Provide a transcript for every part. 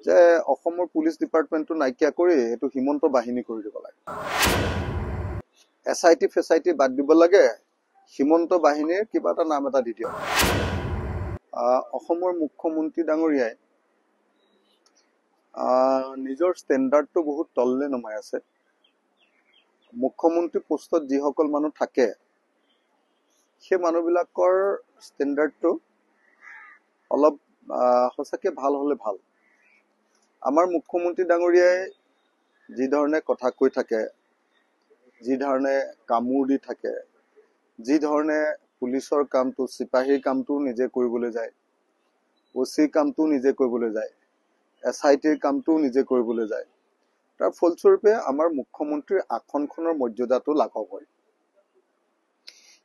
যে অসমৰ পুলিচ ডিপাৰ্টমেণ্টটো নাইকিয়া কৰি এইটো হিমন্ত বাহিনী কৰি দিব লাগে। SIT ফেচাইটি বাদ দিব লাগে, হিমন্ত বাহিনীৰ কিবা এটা নাম এটা দি দিয়ক। অসমৰ মুখ্যমন্ত্ৰী ডাঙৰীয়াই নিজৰ ষ্টেণ্ডাৰ্ডটো বহুত তললে নমাই আছে। মুখ্যমন্ত্ৰী পোষ্টত যিসকল মানুহ থাকে সেই মানুহবিলাকৰ ষ্টেণ্ডাৰ্ডটো অলপ সঁচাকৈ ভাল হ'লে ভাল। আমাৰ মুখ্যমন্ত্ৰী ডাঙৰীয়াই যি ধৰণে কথা কৈ থাকে, যি ধৰণে কামোৰ দি থাকে, যি ধৰণে পুলিচৰ কামটো, চিপাহীৰ কামটো নিজে কৰিবলৈ যায়, OCৰ কামটো নিজে কৰিবলৈ যায়, SITৰ কামটো নিজে কৰিবলৈ যায়, তাৰ ফলস্বৰূপে আমাৰ মুখ্যমন্ত্ৰীৰ আসনখনৰ মৰ্যাদাটো লাঘৱ হয়।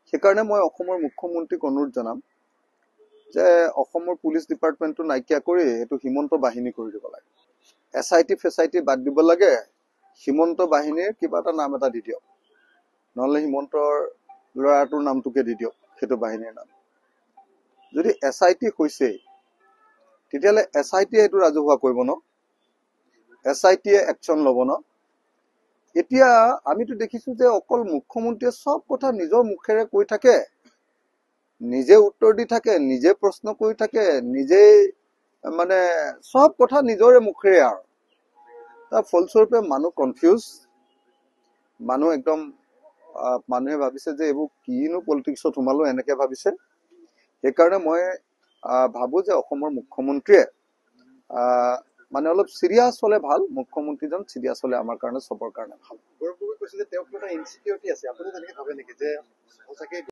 সেইকাৰণে মই অসমৰ মুখ্যমন্ত্ৰীক অনুৰোধ জনাম যে অসমৰ পুলিচ ডিপাৰ্টমেণ্টটো নাইকিয়া কৰি এইটো হিমন্ত বাহিনী কৰি দিব লাগে। SIT ফেচাইটি বাদ দিব লাগে, হিমন্ত বাহিনীৰ কিবা এটা নাম এটা দি দিয়ক। নহ'লে হিমন্তৰ ল'ৰাটোৰ নামটোকে দি দিয়ক, সেইটো বাহিনীৰ নাম। যদি SIT হৈছে তেতিয়াহ'লে SITয়ে এইটো ৰাজহুৱা কৰিব ন, SITয়ে একশ্যন ল'ব ন। এতিয়া আমিতো দেখিছোঁ যে অকল মুখ্যমন্ত্ৰীয়ে চব কথা নিজৰ মুখেৰে কৈ থাকে, নিজে উত্তৰ দি থাকে, নিজে প্ৰশ্ন কৰি থাকে, নিজেই মানে চব কথা নিজৰে মুখেৰে আৰু। তাৰ ফলস্বৰূপে মানুহ কনফিউজ, মানুহ একদম মানুহে ভাবিছে যে এইবোৰ কিনো পলিটিক্সত সোমালো, এনেকে ভাবিছে। সেইকাৰণে মই ভাবোঁ যে অসমৰ মুখ্যমন্ত্ৰীয়ে মানে অলপ চিৰিয়াছ হ'লে ভাল। মুখ্যমন্ত্ৰীজন চিৰিয়াছ হ'লে আমাৰ কাৰণে, চবৰ কাৰণে ভাল। কৈছে যে তেওঁক এটা ইনচিকিউৰিটি আছে, আপুনি তেনেকে ভাবে নেকি যে সঁচাকৈ